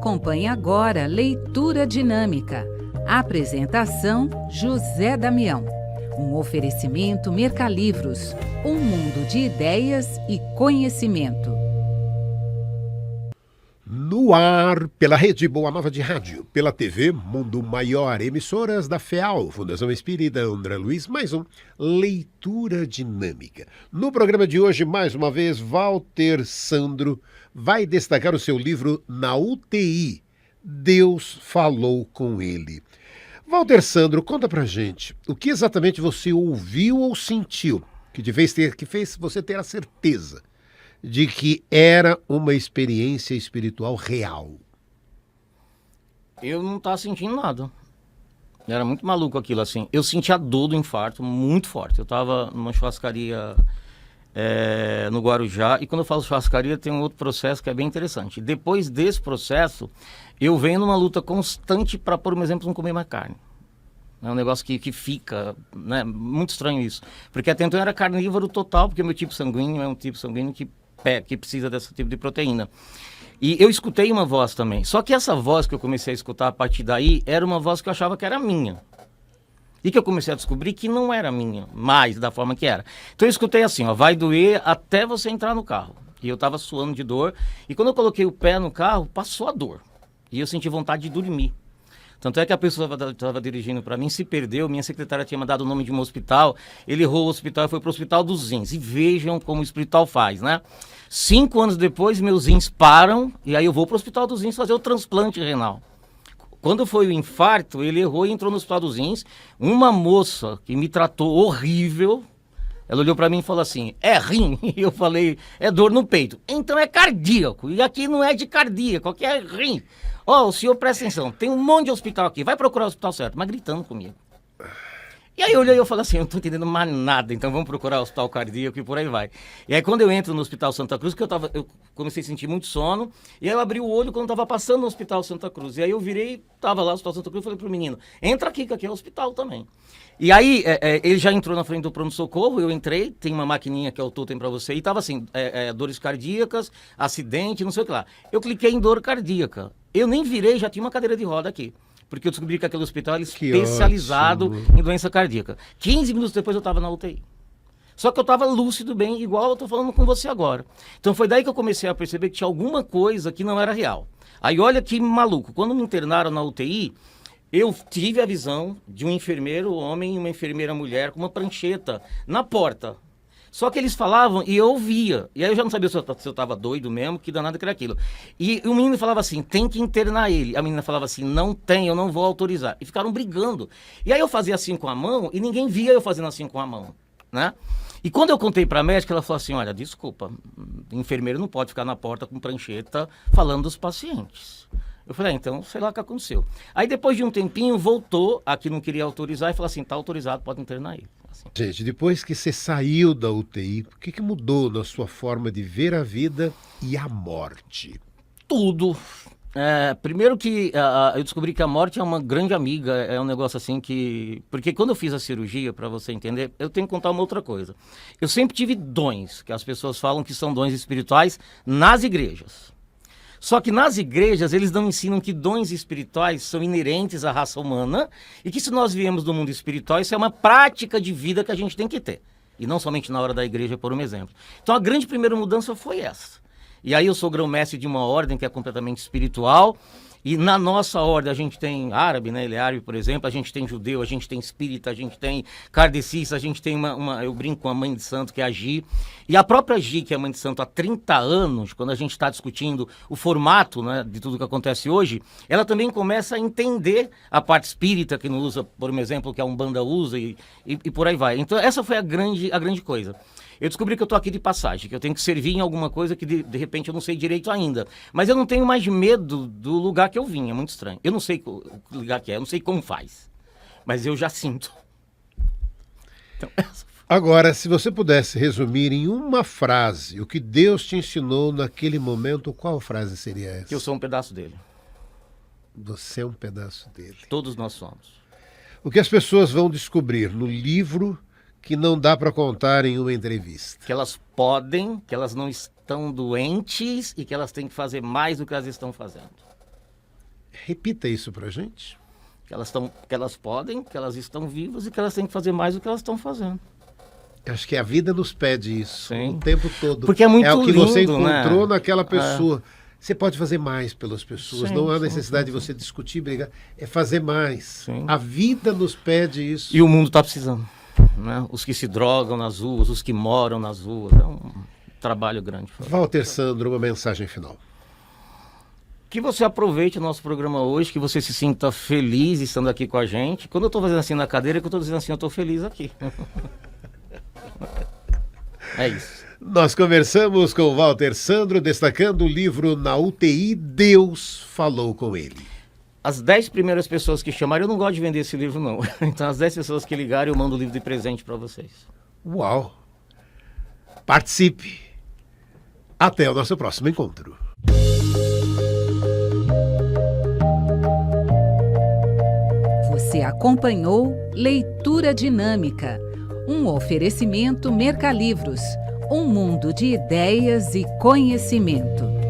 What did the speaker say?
Acompanhe agora Leitura Dinâmica. Apresentação José Damião. Um oferecimento Mercalivros, um mundo de ideias e conhecimento. No ar, pela Rede Boa Nova de Rádio, pela TV Mundo Maior, emissoras da FEAL, Fundação Espírita André Luiz, mais um Leitura Dinâmica. No programa de hoje, mais uma vez, Walter Sandro vai destacar o seu livro Na UTI, Deus Falou com Ele. Walter Sandro, conta pra gente, o que exatamente você ouviu ou sentiu que fez você ter a certeza de que era uma experiência espiritual real? Eu não estava sentindo nada. Era muito maluco aquilo, assim. Eu senti a dor do infarto muito forte. Eu estava numa churrascaria no Guarujá, e quando eu falo churrascaria tem um outro processo que é bem interessante. Depois desse processo, eu venho numa luta constante para, por exemplo, não comer mais carne. É um negócio que fica, né? Muito estranho isso. Porque até então eu era carnívoro total, porque o meu tipo sanguíneo é um tipo sanguíneo que precisa desse tipo de proteína. E eu escutei uma voz também. Só que essa voz que eu comecei a escutar a partir daí era uma voz que eu achava que era minha. E que eu comecei a descobrir que não era minha, mais da forma que era. Então eu escutei assim, ó, vai doer até você entrar no carro. E eu tava suando de dor. E quando eu coloquei o pé no carro, passou a dor. E eu senti vontade de dormir. Tanto é que a pessoa estava dirigindo para mim, se perdeu, minha secretária tinha mandado o nome de um hospital, ele errou o hospital e foi para o Hospital dos Rins. E vejam como o hospital faz, né? 5 anos depois, meus rins param, e aí eu vou para o Hospital dos Rins fazer o transplante renal. Quando foi o infarto, ele errou e entrou no Hospital dos Rins. Uma moça que me tratou horrível, ela olhou para mim e falou assim, é rim? E eu falei, é dor no peito. Então é cardíaco, e aqui não é de cardíaco, aqui é rim. Ó, o senhor presta atenção, tem um monte de hospital aqui, vai procurar o hospital certo, mas gritando comigo. E aí eu olhei e falei assim, eu não tô entendendo mais nada, então vamos procurar o hospital cardíaco e por aí vai. E aí quando eu entro no Hospital Santa Cruz, que eu comecei a sentir muito sono, e aí eu abri o olho quando eu tava passando no Hospital Santa Cruz. E aí eu virei, tava lá no Hospital Santa Cruz e falei pro menino, entra aqui, que aqui é o hospital também. E aí ele já entrou na frente do pronto-socorro, eu entrei, tem uma maquininha que é o totem pra você, e tava assim, dores cardíacas, acidente, não sei o que lá. Eu cliquei em dor cardíaca, eu nem virei, já tinha uma cadeira de roda aqui. Porque eu descobri que aquele hospital era especializado em doença cardíaca. 15 minutos depois eu estava na UTI. Só que eu estava lúcido bem, igual eu estou falando com você agora. Então foi daí que eu comecei a perceber que tinha alguma coisa que não era real. Aí olha que maluco, quando me internaram na UTI, eu tive a visão de um enfermeiro homem e uma enfermeira mulher com uma prancheta na porta. Só que eles falavam e eu ouvia. E aí eu já não sabia se eu estava doido mesmo, que danado que era aquilo. E o menino falava assim, tem que internar ele. A menina falava assim, não tem, eu não vou autorizar. E ficaram brigando. E aí eu fazia assim com a mão e ninguém via eu fazendo assim com a mão, né? E quando eu contei para a médica, ela falou assim, olha, desculpa, enfermeiro não pode ficar na porta com prancheta falando dos pacientes. Eu falei, então, sei lá o que aconteceu. Aí depois de um tempinho, voltou, a que não queria autorizar, e falou assim, tá autorizado, pode internar ele. Assim. Gente, depois que você saiu da UTI, o que mudou na sua forma de ver a vida e a morte? Tudo. Primeiro que eu descobri que a morte é uma grande amiga, é um negócio assim que... Porque quando eu fiz a cirurgia, para você entender, eu tenho que contar uma outra coisa. Eu sempre tive dons, que as pessoas falam que são dons espirituais, nas igrejas. Só que nas igrejas eles não ensinam que dons espirituais são inerentes à raça humana e que se nós viemos do mundo espiritual, isso é uma prática de vida que a gente tem que ter. E não somente na hora da igreja, por um exemplo. Então a grande primeira mudança foi essa. E aí eu sou grão-mestre de uma ordem que é completamente espiritual. E na nossa ordem a gente tem árabe, né? Ele é árabe, por exemplo, a gente tem judeu, a gente tem espírita, a gente tem kardecista, a gente tem eu brinco com a mãe de santo, que é a Gi. E a própria Gi, que é a mãe de santo há 30 anos, quando a gente está discutindo o formato, né, de tudo que acontece hoje, ela também começa a entender a parte espírita que não usa, por um exemplo, que a Umbanda usa e por aí vai. Então essa foi a grande coisa. Eu descobri que eu tô aqui de passagem, que eu tenho que servir em alguma coisa que de repente eu não sei direito ainda. Mas eu não tenho mais medo do lugar que eu vim, é muito estranho. Eu não sei o lugar que é, eu não sei como faz. Mas eu já sinto. Então, Agora, se você pudesse resumir em uma frase o que Deus te ensinou naquele momento, qual frase seria essa? Que eu sou um pedaço dele. Você é um pedaço dele. Todos nós somos. O que as pessoas vão descobrir no livro que não dá para contar em uma entrevista? Que elas podem, que elas não estão doentes e que elas têm que fazer mais do que elas estão fazendo. Repita isso pra gente. Que elas podem, que elas estão vivas e que elas têm que fazer mais do que elas estão fazendo. Acho que a vida nos pede isso. Sim. O tempo todo. Porque é muito o que você lindo, encontrou né? naquela pessoa. Você pode fazer mais pelas pessoas. Sim, Não há sim, necessidade sim, de você discutir, brigar. É fazer mais. Sim. A vida nos pede isso. E o mundo está precisando. Né? Os que se drogam nas ruas, os que moram nas ruas. É um trabalho grande. Walter Sandro, uma mensagem final. Que você aproveite o nosso programa hoje, que você se sinta feliz estando aqui com a gente. Quando eu estou fazendo assim na cadeira, é que eu estou dizendo assim, eu estou feliz aqui. É isso. Nós conversamos com o Walter Sandro, destacando o livro Na UTI, Deus Falou com Ele. As 10 primeiras pessoas que chamarem, eu não gosto de vender esse livro, não. Então, as 10 pessoas que ligarem, eu mando o livro de presente para vocês. Uau! Participe! Até o nosso próximo encontro. Você acompanhou Leitura Dinâmica, um oferecimento Mercalivros, um mundo de ideias e conhecimento.